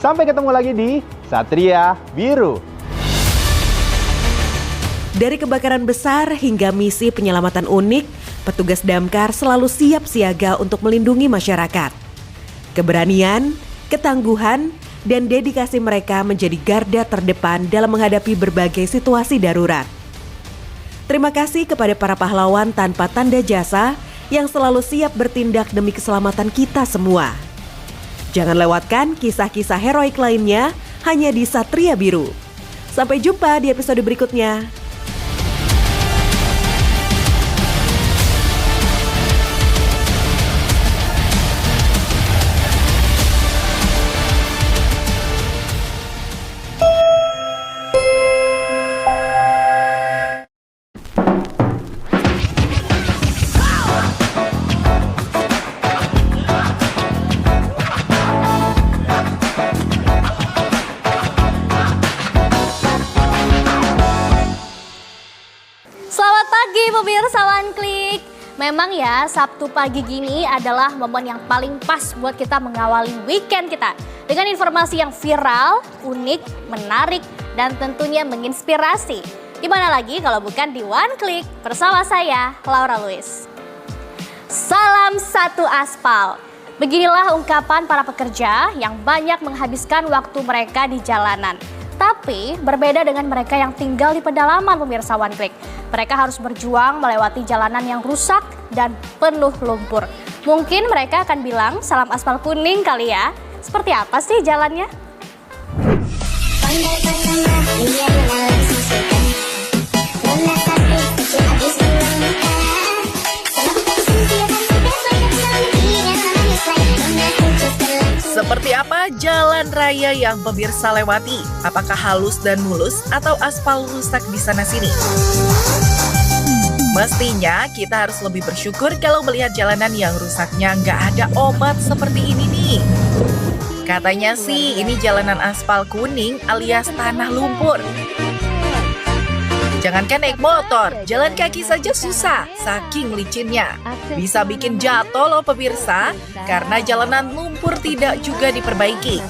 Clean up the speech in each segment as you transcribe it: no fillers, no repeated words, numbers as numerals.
Sampai ketemu lagi di Satria Biru. Dari kebakaran besar hingga misi penyelamatan unik, petugas damkar selalu siap siaga untuk melindungi masyarakat. Keberanian, ketangguhan, dan dedikasi mereka menjadi garda terdepan dalam menghadapi berbagai situasi darurat. Terima kasih kepada para pahlawan tanpa tanda jasa yang selalu siap bertindak demi keselamatan kita semua. Jangan lewatkan kisah-kisah heroik lainnya hanya di Satria Biru. Sampai jumpa di episode berikutnya. Selamat pagi pemirsa One Click. Memang ya Sabtu pagi gini adalah momen yang paling pas buat kita mengawali weekend kita. Dengan informasi yang viral, unik, menarik, dan tentunya menginspirasi. Gimana lagi kalau bukan di One Click bersama saya Laura Luis. Salam satu aspal. Beginilah ungkapan para pekerja yang banyak menghabiskan waktu mereka di jalanan. Tapi berbeda dengan mereka yang tinggal di pedalaman pemirsa One Click. Mereka harus berjuang melewati jalanan yang rusak dan penuh lumpur. Mungkin mereka akan bilang salam aspal kuning kali ya. Seperti apa sih jalannya? Seperti apa jalan raya yang pemirsa lewati? Apakah halus dan mulus atau aspal rusak di sana-sini? Mestinya kita harus lebih bersyukur kalau melihat jalanan yang rusaknya nggak ada obat seperti ini nih. Katanya sih ini jalanan aspal kuning alias tanah lumpur. Jangankan naik motor, jalan kaki saja susah, saking licinnya. Bisa bikin jatuh loh pemirsa, karena jalanan lumpur tidak juga diperbaiki.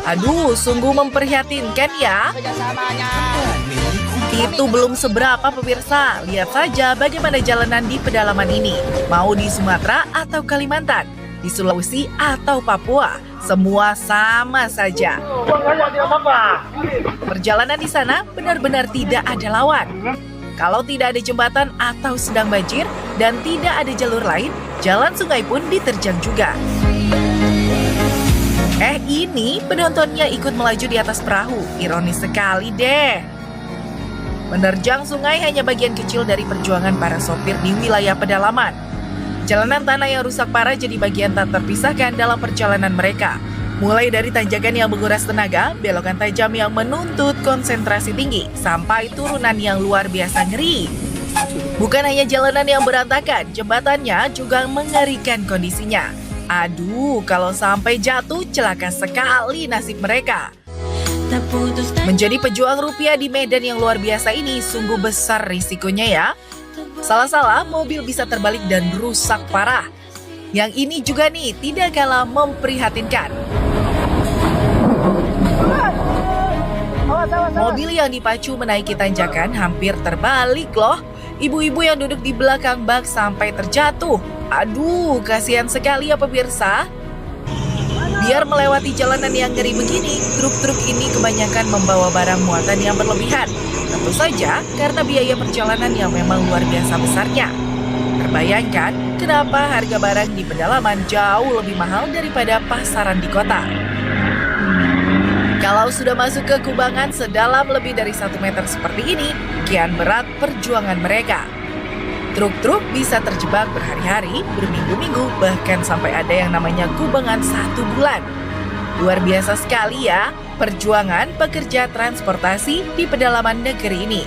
Aduh, sungguh memprihatinkan ya. Itu belum seberapa pemirsa, lihat saja bagaimana jalanan di pedalaman ini. Mau di Sumatera atau Kalimantan, di Sulawesi atau Papua, semua sama saja. Perjalanan di sana benar-benar tidak ada lawan. Kalau tidak ada jembatan atau sedang banjir dan tidak ada jalur lain, jalan sungai pun diterjang juga. Ini penontonnya ikut melaju di atas perahu, ironis sekali deh. Menerjang sungai hanya bagian kecil dari perjuangan para sopir di wilayah pedalaman. Jalanan tanah yang rusak parah jadi bagian tak terpisahkan dalam perjalanan mereka. Mulai dari tanjakan yang menguras tenaga, belokan tajam yang menuntut konsentrasi tinggi, sampai turunan yang luar biasa ngeri. Bukan hanya jalanan yang berantakan, jembatannya juga mengerikan kondisinya. Aduh, kalau sampai jatuh, celaka sekali nasib mereka. Menjadi pejuang rupiah di medan yang luar biasa ini sungguh besar risikonya ya. Salah-salah, mobil bisa terbalik dan rusak parah. Yang ini juga nih tidak kalah memprihatinkan. Mobil yang dipacu menaiki tanjakan hampir terbalik loh. Ibu-ibu yang duduk di belakang bak sampai terjatuh. Aduh, kasihan sekali ya pemirsa. Biar melewati jalanan yang ngeri begini, truk-truk ini kebanyakan membawa barang muatan yang berlebihan. Tentu saja karena biaya perjalanan yang memang luar biasa besarnya. Terbayangkan kenapa harga barang di pedalaman jauh lebih mahal daripada pasaran di kota. Kalau sudah masuk ke kubangan sedalam lebih dari 1 meter seperti ini, kian berat perjuangan mereka. Truk-truk bisa terjebak berhari-hari, berminggu-minggu, bahkan sampai ada yang namanya kubangan 1 bulan. Luar biasa sekali ya, perjuangan pekerja transportasi di pedalaman negeri ini.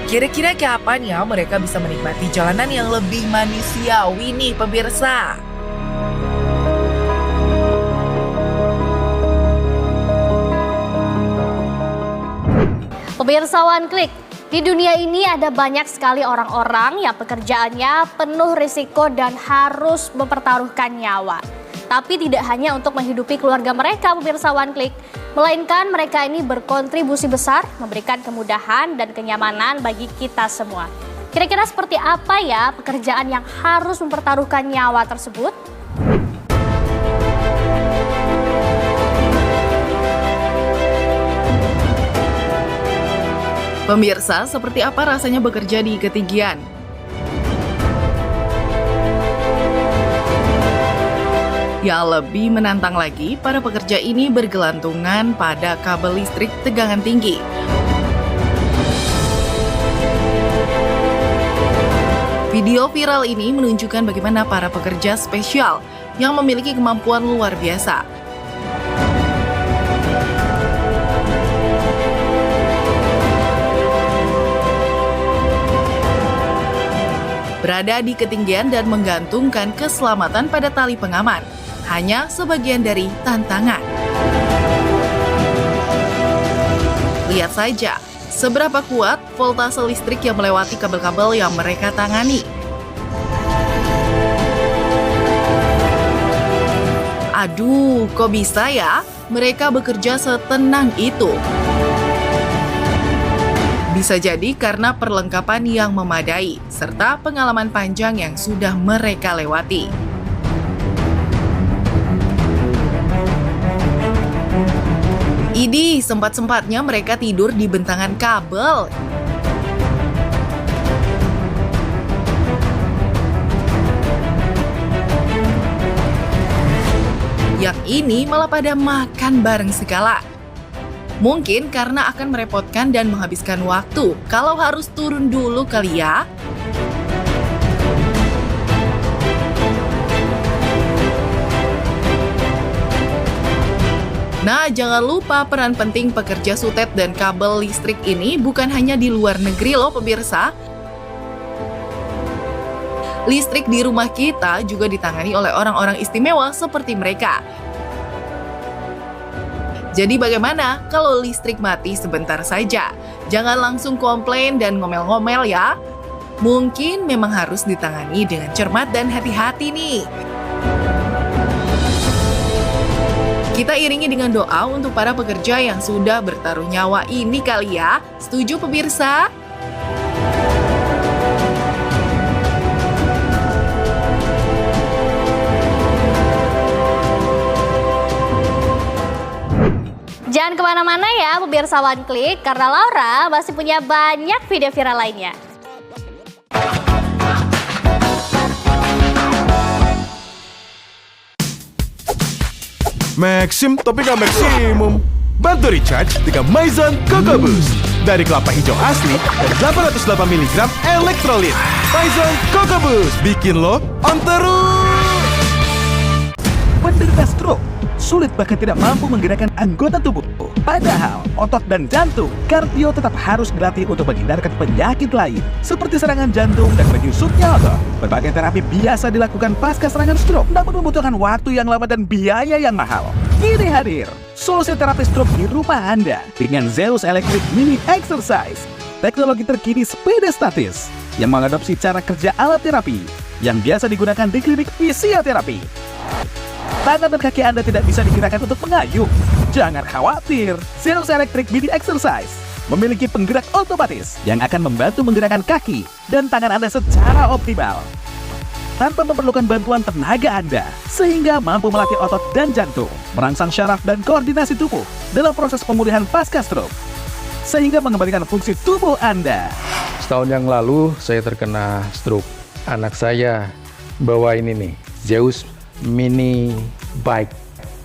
Kira-kira kapan ya mereka bisa menikmati jalanan yang lebih manusiawi nih pemirsa? Pemirsa One Click, di dunia ini ada banyak sekali orang-orang yang pekerjaannya penuh risiko dan harus mempertaruhkan nyawa. Tapi tidak hanya untuk menghidupi keluarga mereka, pemirsa One Click, melainkan mereka ini berkontribusi besar memberikan kemudahan dan kenyamanan bagi kita semua. Kira-kira seperti apa ya pekerjaan yang harus mempertaruhkan nyawa tersebut? Pemirsa, seperti apa rasanya bekerja di ketinggian? Yang lebih menantang lagi, para pekerja ini bergelantungan pada kabel listrik tegangan tinggi. Video viral ini menunjukkan bagaimana para pekerja spesial yang memiliki kemampuan luar biasa berada di ketinggian dan menggantungkan keselamatan pada tali pengaman. Hanya sebagian dari tantangan. Lihat saja, seberapa kuat voltase listrik yang melewati kabel-kabel yang mereka tangani. Aduh, kok bisa ya? Mereka bekerja setenang itu. Bisa jadi karena perlengkapan yang memadai, serta pengalaman panjang yang sudah mereka lewati. Idih, sempat-sempatnya mereka tidur di bentangan kabel. Yang ini malah pada makan bareng segala. Mungkin karena akan merepotkan dan menghabiskan waktu. Kalau harus turun dulu kali ya. Nah, jangan lupa peran penting pekerja sutet dan kabel listrik ini bukan hanya di luar negeri loh pemirsa. Listrik di rumah kita juga ditangani oleh orang-orang istimewa seperti mereka. Jadi bagaimana kalau listrik mati sebentar saja? Jangan langsung komplain dan ngomel-ngomel ya. Mungkin memang harus ditangani dengan cermat dan hati-hati nih. Kita iringi dengan doa untuk para pekerja yang sudah bertaruh nyawa ini kali ya. Setuju pemirsa? Jangan kemana-mana ya pemirsa One Click, karena Laura masih punya banyak video viral lainnya. Maxim tapi gak maksimum. Bantu recharge dengan Maison Coco Boost. Dari kelapa hijau asli dan 808 mg elektrolit. Maison Coco Boost bikin lo on terus. Penderita stroke sulit bahkan tidak mampu menggerakkan anggota tubuh. Padahal otot dan jantung, kardio tetap harus dilatih untuk menghindarkan penyakit lain seperti serangan jantung dan menyusutnya otot. Berbagai terapi biasa dilakukan pasca serangan stroke, namun membutuhkan waktu yang lama dan biaya yang mahal. Kini hadir solusi terapi stroke di rumah Anda dengan Zeus Electric Mini Exercise. Teknologi terkini sepeda statis yang mengadopsi cara kerja alat terapi yang biasa digunakan di klinik fisioterapi. Tangan dan kaki Anda tidak bisa digunakan untuk mengayuh. Jangan khawatir, Zeus Electric Mini Exercise memiliki penggerak otomatis yang akan membantu menggerakkan kaki dan tangan Anda secara optimal tanpa memerlukan bantuan tenaga Anda, sehingga mampu melatih otot dan jantung, merangsang syaraf dan koordinasi tubuh dalam proses pemulihan pasca stroke, sehingga mengembalikan fungsi tubuh Anda. Setahun yang lalu saya terkena stroke. Anak saya bawa ini nih, Zeus Mini Bike.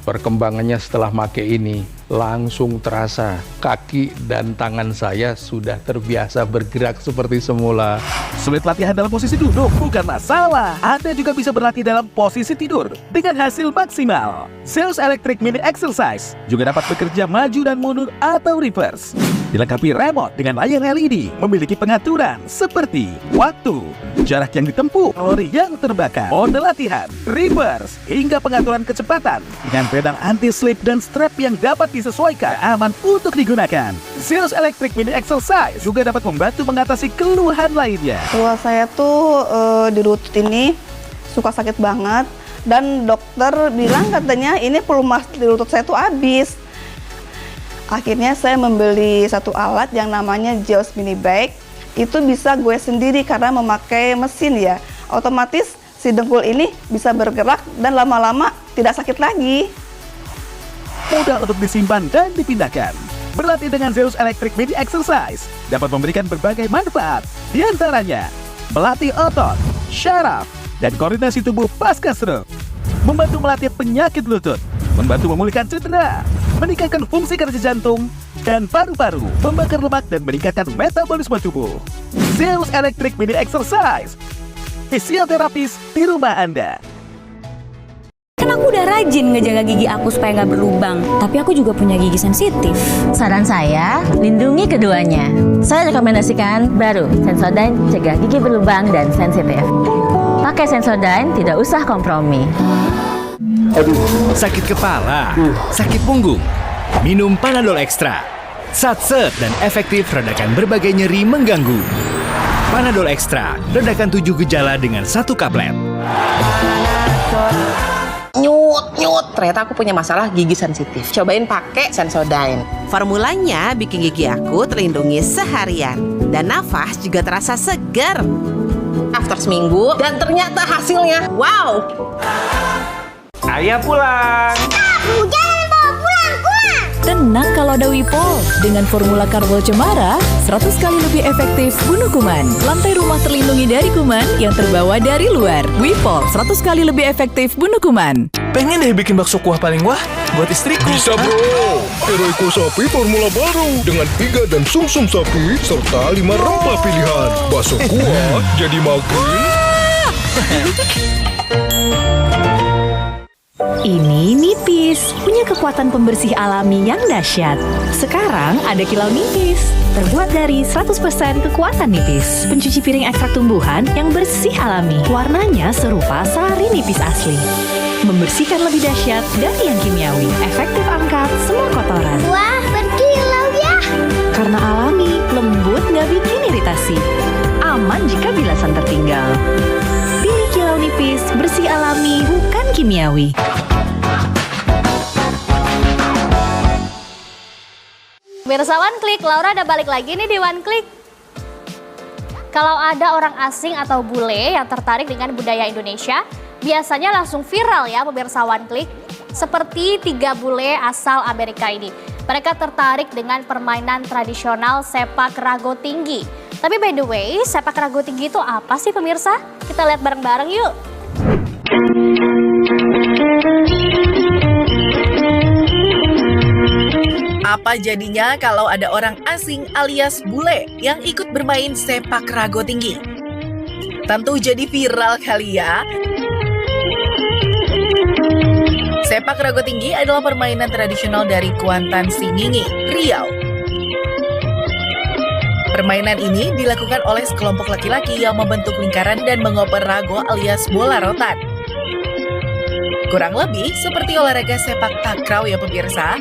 Perkembangannya setelah make ini langsung terasa. Kaki dan tangan saya sudah terbiasa bergerak seperti semula. Sulit latihan dalam posisi duduk bukan masalah. Anda juga bisa berlatih dalam posisi tidur dengan hasil maksimal. Zeus Electric Mini Exercise juga dapat bekerja maju dan mundur atau reverse. Dilengkapi remote dengan layar LED, memiliki pengaturan seperti waktu, jarak yang ditempuh, kalori yang terbakar, mode latihan, reverse, hingga pengaturan kecepatan dengan pedang anti-slip dan strap yang dapat disesuaikan aman untuk digunakan. Zeus Electric Mini Exercise juga dapat membantu mengatasi keluhan lainnya. Keluhan saya tuh di lutut ini suka sakit banget, Dan dokter bilang katanya ini pelumas di lutut saya tuh habis. Akhirnya saya membeli satu alat yang namanya Zeus Mini Bike. Itu bisa gue sendiri karena memakai mesin ya. Otomatis si dengkul ini bisa bergerak dan lama-lama tidak sakit lagi. Mudah untuk disimpan dan dipindahkan. Berlatih dengan Zeus Electric Mini Exercise dapat memberikan berbagai manfaat. Di antaranya, melatih otot, syaraf, dan koordinasi tubuh pasca stroke. Membantu melatih penyakit lutut, membantu memulihkan cedera, meningkatkan fungsi kerja jantung dan paru-paru, membakar lemak dan meningkatkan metabolisme tubuh. Zeus Electric Mini Exercise, fisioterapis di rumah Anda. Kan aku udah rajin ngejaga gigi aku supaya nggak berlubang, tapi aku juga punya gigi sensitif. Saran saya, lindungi keduanya. Saya rekomendasikan baru Sensodyne cegah gigi berlubang dan sensitif. Pakai Sensodyne, tidak usah kompromi. Sakit kepala, sakit punggung, minum Panadol Extra. Satset dan efektif redakan berbagai nyeri mengganggu. Panadol Extra, redakan 7 gejala dengan 1 kaplet. Nyut, ternyata aku punya masalah gigi sensitif. Cobain pakai Sensodyne. Formulanya bikin gigi aku terlindungi seharian. Dan nafas juga terasa segar. After seminggu, dan ternyata hasilnya, wow! Ayah pulang. Tenang kalau ada Wipol. Dengan formula karbol cemara, 100 kali lebih efektif bunuh kuman. Lantai rumah terlindungi dari kuman yang terbawa dari luar. Wipol, 100 kali lebih efektif bunuh kuman. Pengen deh bikin bakso kuah paling wah buat istriku. Bisa bro, Heroico Sapi formula baru dengan iga dan sumsum sapi serta 5 rempah pilihan. Bakso kuah jadi makin. Ini Nipis, punya kekuatan pembersih alami yang dahsyat. Sekarang ada Kilau Nipis, terbuat dari 100% kekuatan nipis. Pencuci piring ekstrak tumbuhan yang bersih alami. Warnanya serupa sari nipis asli. Membersihkan lebih dahsyat dari yang kimiawi. Efektif angkat semua kotoran. Wah, berkilau ya. Karena alami, lembut nggak bikin iritasi. Aman jika bilasan tertinggal. Pilih Kilau Nipis, bersih alami, bukan kimiawi. Pemirsa One Click, Laura udah balik lagi nih di One Click. Kalau ada orang asing atau bule yang tertarik dengan budaya Indonesia, biasanya langsung viral ya pemirsa One Click. Seperti 3 bule asal Amerika ini. Mereka tertarik dengan permainan tradisional sepak rago tinggi. Tapi by the way, sepak rago tinggi itu apa sih pemirsa? Kita lihat bareng-bareng yuk. Apa jadinya kalau ada orang asing alias bule yang ikut bermain sepak rago tinggi? Tentu jadi viral kali ya. Sepak rago tinggi adalah permainan tradisional dari Kuantan Singingi, Riau. Permainan ini dilakukan oleh sekelompok laki-laki yang membentuk lingkaran dan mengoper rago alias bola rotan. Kurang lebih seperti olahraga sepak takraw ya pemirsa.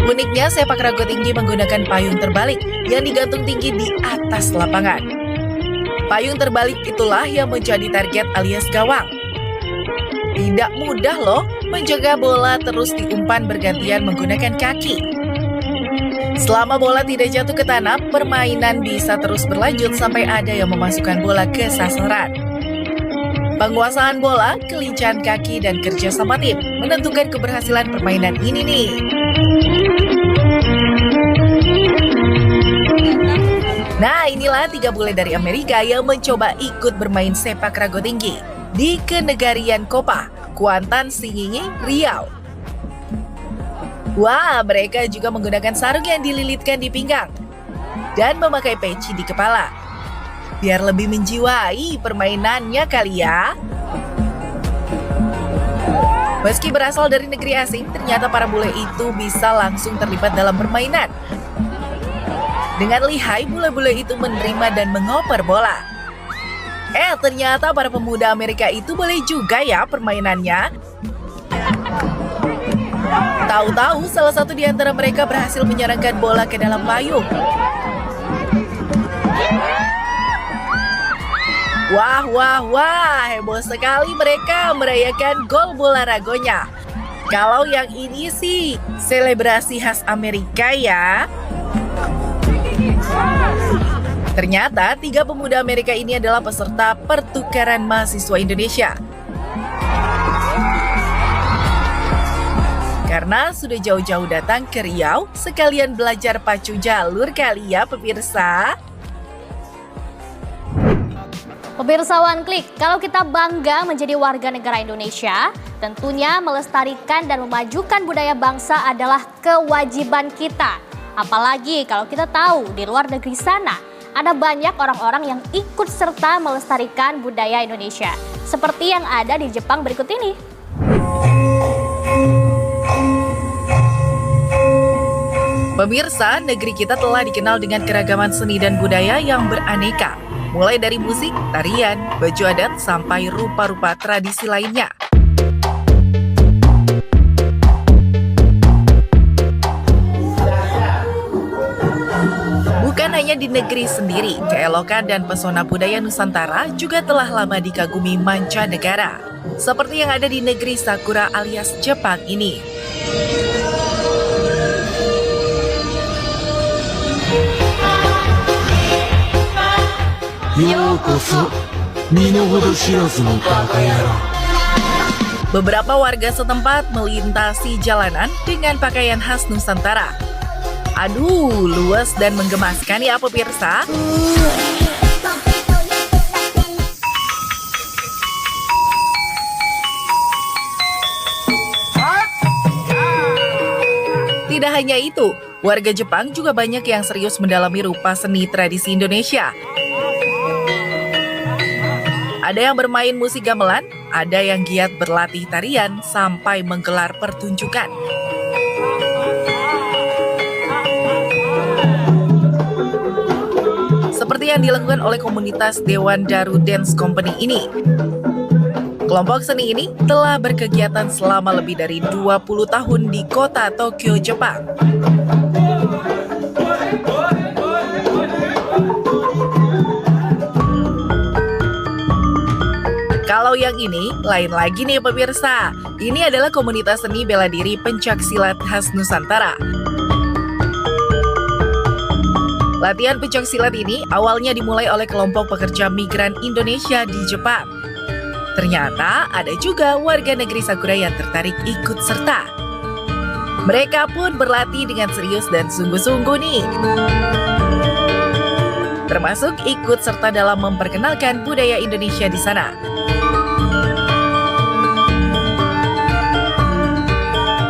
Uniknya sepak rago tinggi menggunakan payung terbalik yang digantung tinggi di atas lapangan. Payung terbalik itulah yang menjadi target alias gawang. Tidak mudah loh menjaga bola terus diumpan bergantian menggunakan kaki. Selama bola tidak jatuh ke tanah, permainan bisa terus berlanjut sampai ada yang memasukkan bola ke sasaran. Penguasaan bola, kelincahan kaki, dan kerja sama tim menentukan keberhasilan permainan ini nih. Nah, inilah 3 bule dari Amerika yang mencoba ikut bermain sepak rago tinggi di Kenegarian Kopa, Kuantan Singingi, Riau. Wah, mereka juga menggunakan sarung yang dililitkan di pinggang dan memakai peci di kepala. Biar lebih menjiwai permainannya kali ya. Meski berasal dari negeri asing, ternyata para bule itu bisa langsung terlibat dalam permainan. Dengan lihai, bule-bule itu menerima dan mengoper bola. Ternyata para pemuda Amerika itu boleh juga ya permainannya. Tahu-tahu salah satu di antara mereka berhasil menyerangkan bola ke dalam payung. Wah, wah, wah, heboh sekali mereka merayakan gol bola ragonya. Kalau yang ini sih selebrasi khas Amerika ya. Ternyata 3 pemuda Amerika ini adalah peserta pertukaran mahasiswa Indonesia. Karena sudah jauh-jauh datang ke Riau, sekalian belajar pacu jalur kali ya pemirsa. Pemirsa One Click, kalau kita bangga menjadi warga negara Indonesia, tentunya melestarikan dan memajukan budaya bangsa adalah kewajiban kita. Apalagi kalau kita tahu di luar negeri sana, ada banyak orang-orang yang ikut serta melestarikan budaya Indonesia. Seperti yang ada di Jepang berikut ini. Pemirsa, negeri kita telah dikenal dengan keragaman seni dan budaya yang beraneka. Mulai dari musik, tarian, baju adat, sampai rupa-rupa tradisi lainnya. Bukan hanya di negeri sendiri, keelokan dan pesona budaya Nusantara juga telah lama dikagumi mancanegara. Seperti yang ada di negeri Sakura alias Jepang ini. Beberapa warga setempat melintasi jalanan dengan pakaian khas Nusantara. Aduh, luas dan menggemaskan ya pemirsa. Tidak hanya itu, warga Jepang juga banyak yang serius mendalami rupa seni tradisi Indonesia. Ada yang bermain musik gamelan, ada yang giat berlatih tarian sampai menggelar pertunjukan. Seperti yang dilakukan oleh komunitas Dewan Daru Dance Company ini. Kelompok seni ini telah berkegiatan selama lebih dari 20 tahun di kota Tokyo, Jepang. Kalau yang ini, lain lagi nih pemirsa. Ini adalah komunitas seni bela diri pencaksilat khas Nusantara. Latihan pencaksilat ini awalnya dimulai oleh kelompok pekerja migran Indonesia di Jepang. Ternyata ada juga warga negeri Sakura yang tertarik ikut serta. Mereka pun berlatih dengan serius dan sungguh-sungguh nih. Termasuk ikut serta dalam memperkenalkan budaya Indonesia di sana.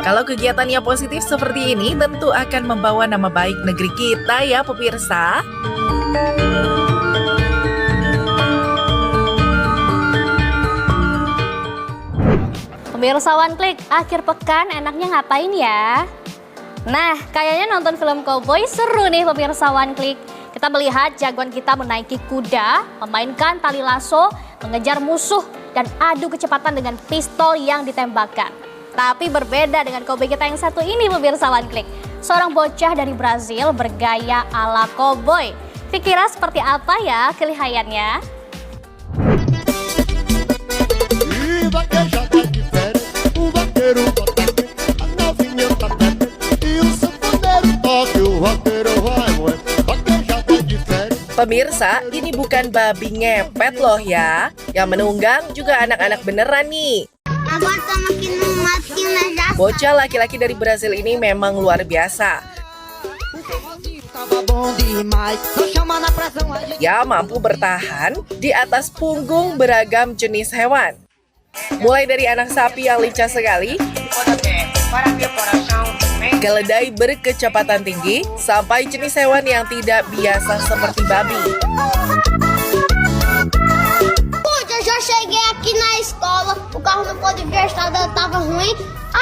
Kalau kegiatannya positif seperti ini, tentu akan membawa nama baik negeri kita ya pemirsa. Pemirsa One Click, akhir pekan enaknya ngapain ya? Nah, kayaknya nonton film cowboy seru nih pemirsa One Click. Kita melihat jagoan kita menaiki kuda, memainkan tali lasso, mengejar musuh, dan adu kecepatan dengan pistol yang ditembakkan. Tapi berbeda dengan cowboy kita yang satu ini pemirsa One Click. Seorang bocah dari Brazil bergaya ala cowboy. Kira-kira seperti apa ya kelihayannya? Pemirsa, ini bukan babi ngepet loh ya. Yang menunggang juga anak-anak beneran nih. Bocah laki-laki dari Brazil ini memang luar biasa. Ya mampu bertahan di atas punggung beragam jenis hewan. Mulai dari anak sapi yang lincah sekali, keledai berkecepatan tinggi, sampai jenis hewan yang tidak biasa seperti babi.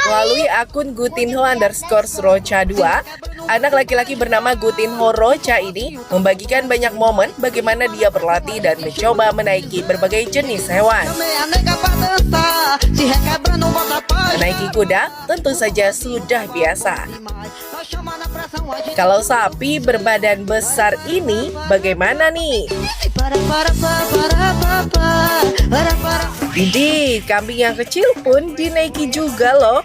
Melalui akun Gutinho_Rocha2, anak laki-laki bernama Gutinho Rocha ini membagikan banyak momen bagaimana dia berlatih dan mencoba menaiki berbagai jenis hewan. Menaiki kuda tentu saja sudah biasa. Kalau sapi berbadan besar ini bagaimana nih? Widih, kambing yang kecil pun dinaiki juga loh.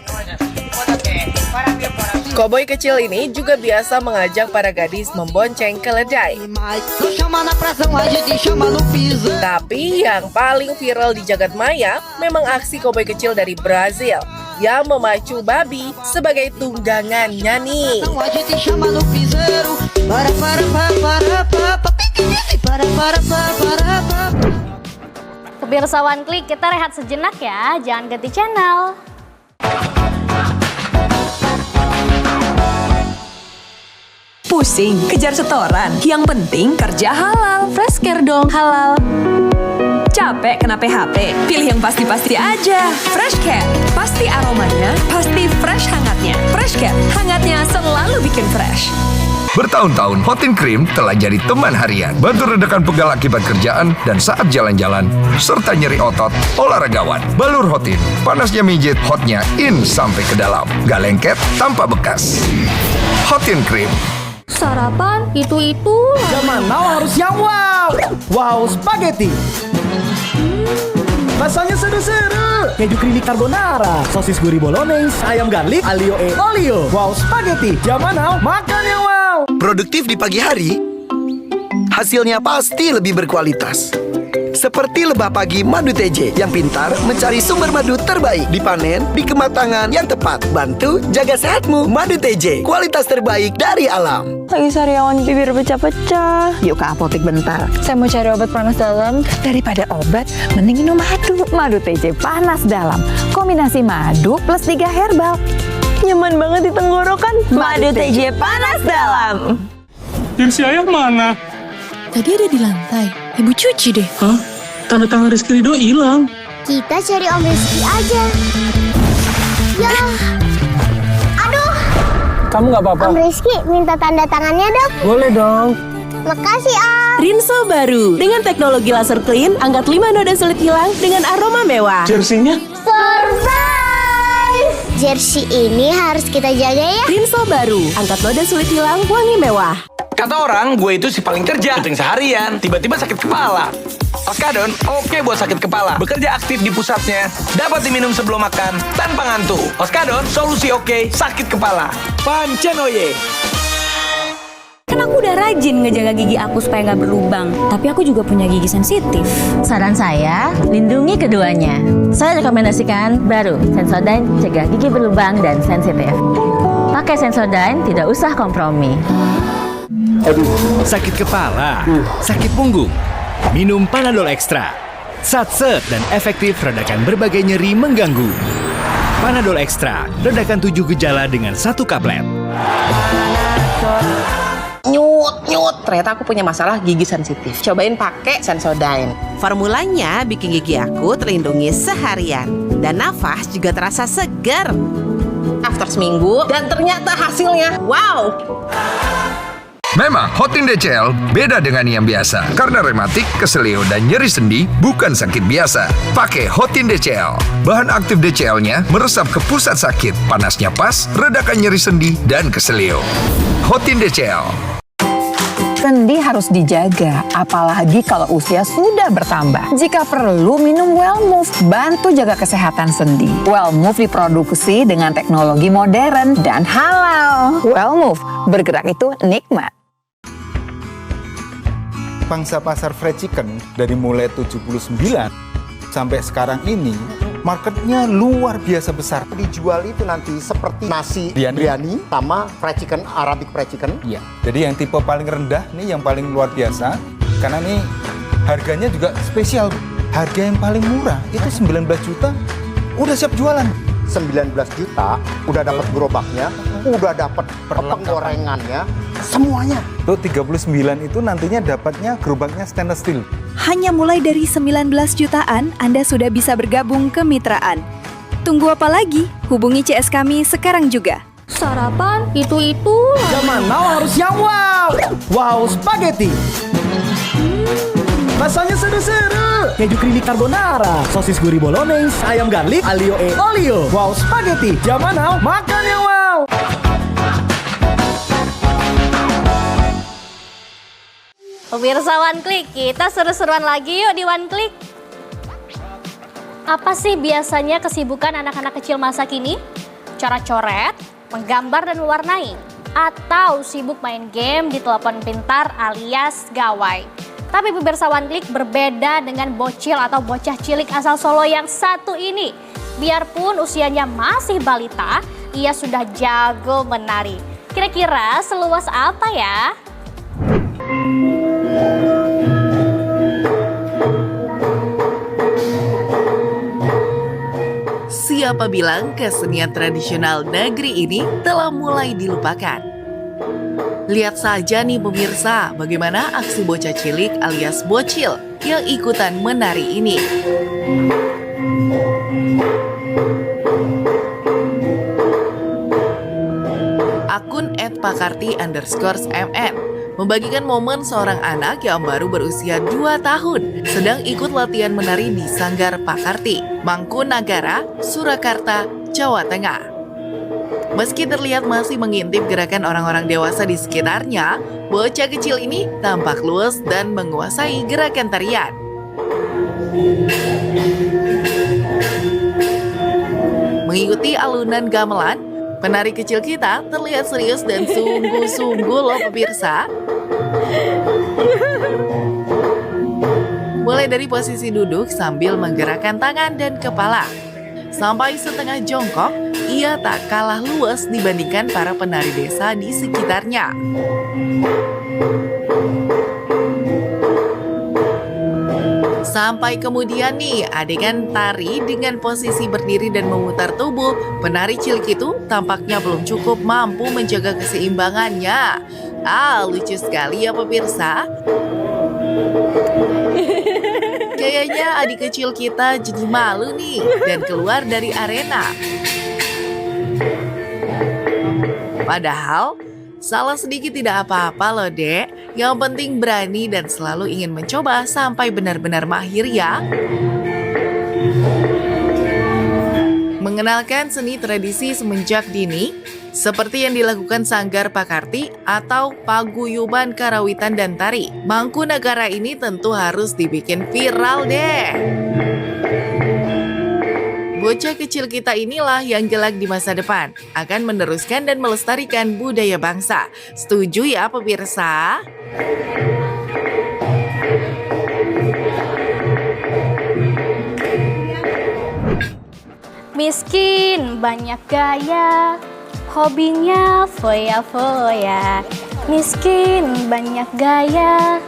Koboi kecil ini juga biasa mengajak para gadis membonceng keledai. Tapi yang paling viral di jagat maya memang aksi koboi kecil dari Brazil yang memacu babi sebagai tunggangannya nih. Pemirsa One Click, kita rehat sejenak ya, jangan ganti channel. Pusing, kejar setoran. Yang penting kerja halal. Fresh Care dong halal. Capek kena PHP? Pilih yang pasti-pasti aja. Fresh Care, pasti aromanya, pasti fresh hangatnya. Fresh Care, hangatnya selalu bikin fresh. Bertahun-tahun, Hotin Cream telah jadi teman harian. Bantu redakan pegal akibat kerjaan dan saat jalan-jalan, serta nyeri otot olahragawan. Balur Hotin, panasnya mijit, hotnya in sampai ke dalam. Gak lengket, tanpa bekas. Hotin Cream. Sarapan itu. Zaman now harus yang wow. Wow spaghetti. Rasanya seru-seru. Keju creamy carbonara, sosis gurih bolognese, ayam garlic, alio e olio. Wow spaghetti. Zaman now makan yang wow. Produktif di pagi hari, hasilnya pasti lebih berkualitas. Seperti lebah pagi madu TJ yang pintar mencari sumber madu terbaik, dipanen di kematangan yang tepat. Bantu jaga sehatmu. Madu TJ, kualitas terbaik dari alam. Lagi sariawan bibir pecah-pecah. Yuk ke apotek bentar. Saya mau cari obat panas dalam. Daripada obat, mending minum madu. Madu TJ panas dalam. Kombinasi madu plus 3 herbal. Nyaman banget di tenggorokan. Madu TJ panas dalam. Jersey ayah mana? Tadi ada di lantai. Ibu cuci deh. Hah? Tanda tangan Rizky Ridho hilang. Kita cari Om Rizky aja. Ya. Aduh. Kamu nggak apa-apa? Om Rizky minta tanda tangannya dong. Boleh dong. Makasih Om. Rinso baru dengan teknologi laser clean, angkat 5 noda sulit hilang dengan aroma mewah. Jersey-nya? Surprise! Jersey ini harus kita jaga ya. Rinso baru, angkat noda sulit hilang, wangi mewah. Kata orang, gue itu si paling kerja, syuting seharian, tiba-tiba sakit kepala. Oskadon, oke buat sakit kepala. Bekerja aktif di pusatnya, dapat diminum sebelum makan, tanpa ngantuk. Oskadon, solusi oke, sakit kepala. Pancenoye. Kan aku udah rajin ngejaga gigi aku supaya nggak berlubang. Tapi aku juga punya gigi sensitif. Saran saya, lindungi keduanya. Saya rekomendasikan baru Sensodyne cegah gigi berlubang dan sensitif. Pakai Sensodyne, tidak usah kompromi. Sakit kepala, sakit punggung, minum Panadol Extra. Satset dan efektif redakan berbagai nyeri mengganggu. Panadol Extra, redakan 7 gejala dengan 1 kaplet. Nyut, ternyata aku punya masalah gigi sensitif. Cobain pakai Sensodyne. Formulanya bikin gigi aku terlindungi seharian. Dan nafas juga terasa segar. After seminggu, dan ternyata hasilnya wow. Memang Hotin DCL beda dengan yang biasa. Karena rematik, keselio, dan nyeri sendi bukan sakit biasa. Pakai Hotin DCL. Bahan aktif DCL-nya meresap ke pusat sakit. Panasnya pas, redakan nyeri sendi dan keselio. Hotin DCL. Sendi harus dijaga, apalagi kalau usia sudah bertambah. Jika perlu, minum Wellmove, bantu jaga kesehatan sendi. Wellmove diproduksi dengan teknologi modern dan halal. Wellmove, bergerak itu nikmat. Pangsa pasar fried chicken dari mulai 79 sampai sekarang ini marketnya luar biasa besar. Dijual itu nanti seperti nasi biryani sama fried chicken, Arabic fried chicken. Iya. Jadi yang tipe paling rendah nih yang paling luar biasa karena nih harganya juga spesial. Harga yang paling murah itu 19 juta udah siap jualan. 19 juta udah dapat gerobaknya, udah dapat penggorengannya, semuanya. Tuh 39 itu nantinya dapatnya gerobaknya stainless steel. Hanya mulai dari 19 jutaan, Anda sudah bisa bergabung ke Mitraan. Tunggu apa lagi? Hubungi CS kami sekarang juga. Sarapan itu. Zaman now harus yang wow. Wow spaghetti. Rasanya seru-seru. Keju creamy carbonara, sosis gurih bolognese, ayam garlic, alio e olio. Wow spaghetti. Zaman now makan yang wow. Pemirsa One Click, kita seru-seruan lagi yuk di One Click. Apa sih biasanya kesibukan anak-anak kecil masa kini? Cara coret, menggambar dan mewarnai, atau sibuk main game di telepon pintar alias gawai. Tapi pemirsa One Click berbeda dengan bocil atau bocah cilik asal Solo yang satu ini. Biarpun usianya masih balita, ia sudah jago menari. Kira-kira seluas apa ya? Siapa bilang kesenian tradisional negeri ini telah mulai dilupakan? Lihat saja nih pemirsa, bagaimana aksi bocah cilik alias bocil yang ikutan menari ini. Akun @pakarti_mn membagikan momen seorang anak yang baru berusia 2 tahun sedang ikut latihan menari di Sanggar Pakarti, Mangkunagara, Surakarta, Jawa Tengah. Meski terlihat masih mengintip gerakan orang-orang dewasa di sekitarnya, bocah kecil ini tampak luas dan menguasai gerakan tarian. Mengikuti alunan gamelan, penari kecil kita terlihat serius dan sungguh-sungguh loh pemirsa. Mulai dari posisi duduk sambil menggerakkan tangan dan kepala. Sampai setengah jongkok, ia tak kalah luas dibandingkan para penari desa di sekitarnya. Sampai kemudian nih, adegan tari dengan posisi berdiri dan memutar tubuh, penari cilik itu tampaknya belum cukup mampu menjaga keseimbangannya. Lucu sekali ya pemirsa. Kayaknya adik kecil kita jadi malu nih dan keluar dari arena. Padahal, salah sedikit tidak apa-apa loh dek. Yang penting berani dan selalu ingin mencoba sampai benar-benar mahir ya. Mengenalkan seni tradisi semenjak dini, seperti yang dilakukan Sanggar Pakarti atau Paguyuban Karawitan dan Tari, Mangkunagara ini tentu harus dibikin viral deh. Bocah kecil kita inilah yang kelak di masa depan akan meneruskan dan melestarikan budaya bangsa. Setuju ya pemirsa? Miskin, banyak gaya, hobinya foya-foya. Miskin, banyak gaya,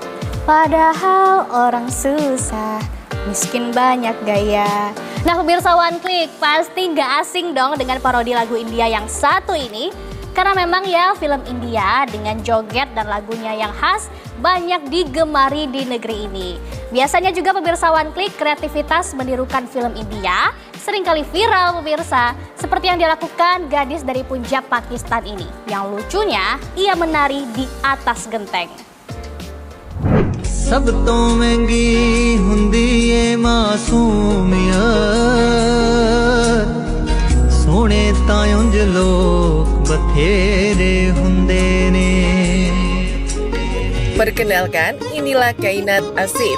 padahal orang susah. Miskin, banyak gaya. Nah pemirsa One Click, pasti gak asing dong dengan parodi lagu India yang satu ini. Karena memang ya film India dengan joget dan lagunya yang khas banyak digemari di negeri ini. Biasanya juga pemirsa One Click, kreativitas menirukan film India seringkali viral pemirsa. Seperti yang dilakukan gadis dari Punjab, Pakistan ini. Yang lucunya, ia menari di atas genteng. ਸਭ ਤੋਂ ਮਹਿੰਗੀ ਹੁੰਦੀ ਏ ਮਾਸੂਮੀਅਤ ਸੋਹਣੇ ਤਾਂ ਉਂਝ ਲੋਕ ਬਥੇਰੇ ਹੁੰਦੇ ਨੇ. Perkenalkan, inilah Kainat Asif,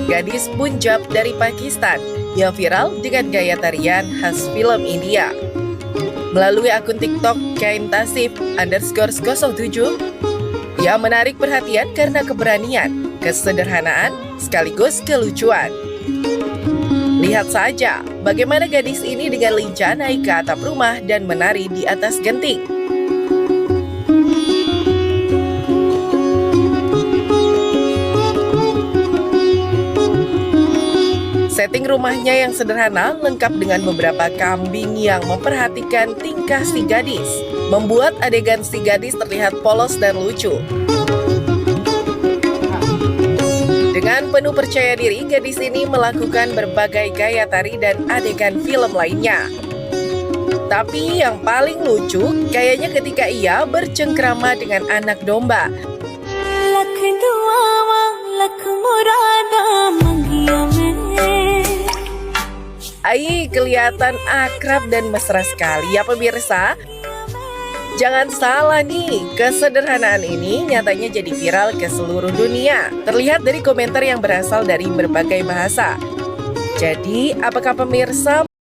gadis Punjab dari Pakistan yang viral dengan gaya tarian khas film India. Melalui akun TikTok kaintasif_07, ia menarik perhatian karena keberanian, kesederhanaan, sekaligus kelucuan. Lihat saja bagaimana gadis ini dengan lincah naik ke atap rumah dan menari di atas genting. Setting rumahnya yang sederhana lengkap dengan beberapa kambing yang memperhatikan tingkah si gadis, membuat adegan si gadis terlihat polos dan lucu. Dengan penuh percaya diri, gadis ini melakukan berbagai gaya tari dan adegan film lainnya. Tapi yang paling lucu, kayaknya ketika ia bercengkrama dengan anak domba. Kelihatan akrab dan mesra sekali ya pemirsa. Jangan salah nih, kesederhanaan ini nyatanya jadi viral ke seluruh dunia. Terlihat dari komentar yang berasal dari berbagai bahasa. Jadi, apakah pemirsa